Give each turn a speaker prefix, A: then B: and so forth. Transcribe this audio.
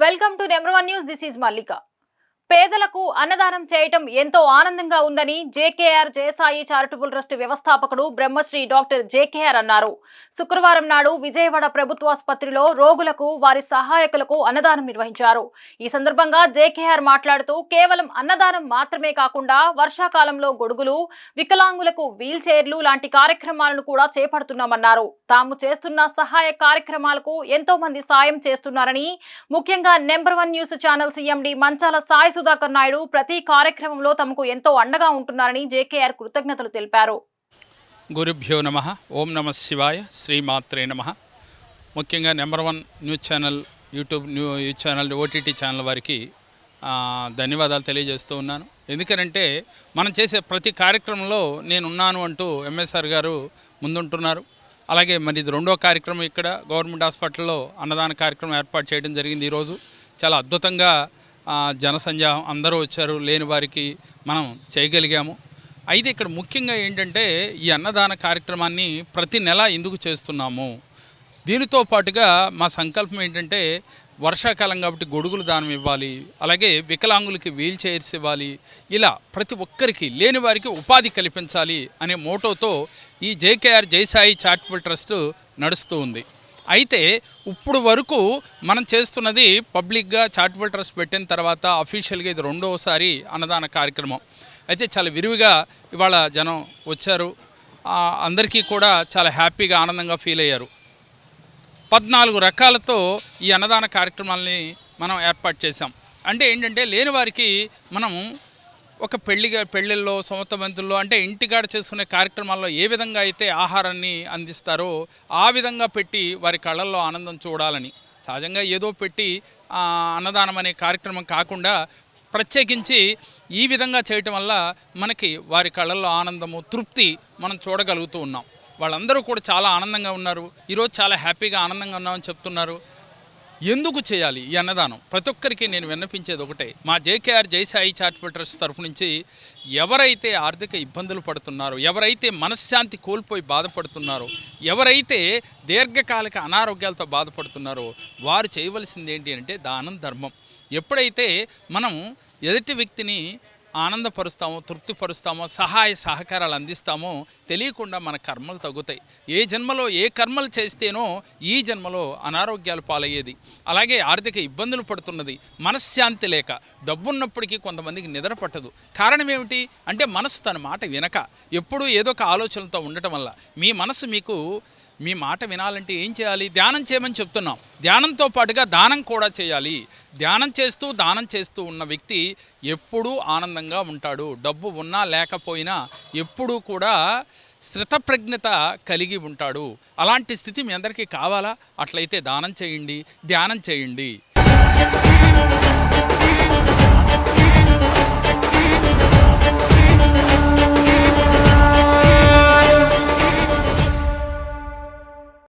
A: Welcome to number 1 news. This is Mallika. పేదలకు అన్నదానం చేయటం ఎంతో ఆనందంగా ఉందని జేకేఆర్ జయసాయి చారిటబుల్ ట్రస్ట్ వ్యవస్థాపకుడు బ్రహ్మశ్రీ డాక్టర్ జేకేఆర్ అన్నారు. శుక్రవారం నాడు విజయవాడ ప్రభుత్వాసుపత్రిలో రోగులకు వారి సహాయకులకు అన్నదానం నిర్వహించారు. ఈ సందర్భంగా జేకేఆర్ మాట్లాడుతూ కేవలం అన్నదానం మాత్రమే కాకుండా వర్షాకాలంలో గొడుగులు, వికలాంగులకు వీల్ చైర్లు లాంటి కార్యక్రమాలను కూడా చేపడుతున్నామన్నారు. తాము చేస్తున్న సహాయ కార్యక్రమాలకు ఎంతో మంది సాయం చేస్తున్నారని, ముఖ్యంగా నెంబర్ 1 న్యూస్ ఛానల్ సిఎండి మంచాల సాయి సుధాకర్ నాయుడు ప్రతి కార్యక్రమంలో తమకు ఎంతో అండగా ఉంటున్నారని జేకేఆర్ కృతజ్ఞతలు తెలిపారు.
B: గురుభ్యో నమః. ఓం నమః శివాయ. శ్రీమాత్రే నమః. ముఖ్యంగా number 1 news channel YouTube news channel OTT channel వారికి ధన్యవాదాలు తెలియజేస్తూ ఉన్నాను. ఎందుకనంటే మనం చేసే ప్రతి కార్యక్రమంలో నేనున్నాను అంటూ ఎంఎస్ఆర్ గారు ముందుంటున్నారు. అలాగే మరి ఇది రెండో కార్యక్రమం ఇక్కడ గవర్నమెంట్ హాస్పిటల్లో అన్నదాన కార్యక్రమం ఏర్పాటు చేయడం జరిగింది. ఈరోజు చాలా అద్భుతంగా జనసంజాహం అందరూ వచ్చారు. లేని వారికి మనం చేయగలిగాము. అయితే ఇక్కడ ముఖ్యంగా ఏంటంటే ఈ అన్నదాన కార్యక్రమాన్ని ప్రతి నెల ఎందుకు చేస్తున్నాము, దీనితో పాటుగా మా సంకల్పం ఏంటంటే వర్షాకాలం కాబట్టి గొడుగులు దానం ఇవ్వాలి, అలాగే వికలాంగులకి వీల్ చైర్స్ ఇవ్వాలి, ఇలా ప్రతి ఒక్కరికి లేని వారికి ఉపాధి కల్పించాలి అనే మోటోతో ఈ జేకేఆర్ జయసాయి చారిటబుల్ ట్రస్ట్ నడుస్తూ ఉంది. అయితే ఇప్పుడు వరకు మనం చేస్తున్నది పబ్లిక్గా చారిటబుల్ ట్రస్ట్ పెట్టిన తర్వాత అఫీషియల్గా ఇది రెండోసారి అన్నదాన కార్యక్రమం. అయితే చాలా విరివిగా ఇవాళ జనం వచ్చారు. అందరికీ కూడా చాలా హ్యాపీగా ఆనందంగా ఫీల్ అయ్యారు. 14 రకాలతో ఈ అన్నదాన కార్యక్రమాలని మనం ఏర్పాటు చేశాం. అంటే ఏంటంటే లేని వారికి మనం ఒక పెళ్ళిళ్ళలో సొంతమంతుల్లో అంటే ఇంటికాడ చేసుకునే కార్యక్రమాల్లో ఏ విధంగా అయితే ఆహారాన్ని అందిస్తారో ఆ విధంగా పెట్టి వారి కళ్ళల్లో ఆనందం చూడాలని, సహజంగా ఏదో పెట్టి అన్నదానం అనే కార్యక్రమం కాకుండా ప్రత్యేకించి ఈ విధంగా చేయటం వల్ల మనకి వారి కళ్ళల్లో ఆనందము, తృప్తి మనం చూడగలుగుతూ ఉన్నాం. వాళ్ళందరూ కూడా చాలా ఆనందంగా ఉన్నారు. ఈరోజు చాలా హ్యాపీగా ఆనందంగా ఉన్నామని చెప్తున్నారు. ఎందుకు చేయాలి ఈ అన్నదానం? ప్రతి ఒక్కరికి నేను విన్నపించేది ఒకటే, మా జేకేఆర్ జయసాయి చారిటబుల్ ట్రస్ట్ తరఫు నుంచి ఎవరైతే ఆర్థిక ఇబ్బందులు పడుతున్నారో, ఎవరైతే మనశ్శాంతి కోల్పోయి బాధపడుతున్నారో, ఎవరైతే దీర్ఘకాలిక అనారోగ్యాలతో బాధపడుతున్నారో వారు చేయవలసింది ఏంటి అంటే దానం, ధర్మం. ఎప్పుడైతే మనం ఎదుటి వ్యక్తిని ఆనందపరుస్తామో, తృప్తిపరుస్తామో, సహాయ సహకారాలు అందిస్తామో తెలియకుండా మన కర్మలు తగ్గుతాయి. ఏ జన్మలో ఏ కర్మలు చేస్తేనో ఈ జన్మలో అనారోగ్యాలు పాలయ్యేది. అలాగే ఆర్థిక ఇబ్బందులు పడుతున్నది, మనశ్శాంతి లేక, డబ్బున్నప్పటికీ కొంతమందికి నిద్ర పట్టదు. కారణం ఏమిటి అంటే మనసు తన మాట వినక ఎప్పుడూ ఏదో ఒక ఆలోచనలతో ఉండటం వల్ల. మీ మనసు మీకు మీ మాట వినాలంటే ఏం చేయాలి? ధ్యానం చేయమని చెప్తున్నాం. ధ్యానంతో పాటుగా దానం కూడా చేయాలి. ధ్యానం చేస్తూ దానం చేస్తూ ఉన్న వ్యక్తి ఎప్పుడూ ఆనందంగా ఉంటాడు. డబ్బు ఉన్నా లేకపోయినా ఎప్పుడూ కూడా స్థితప్రజ్ఞత కలిగి ఉంటాడు. అలాంటి స్థితి మీ అందరికీ కావాలా? అట్లయితే దానం చేయండి, ధ్యానం చేయండి.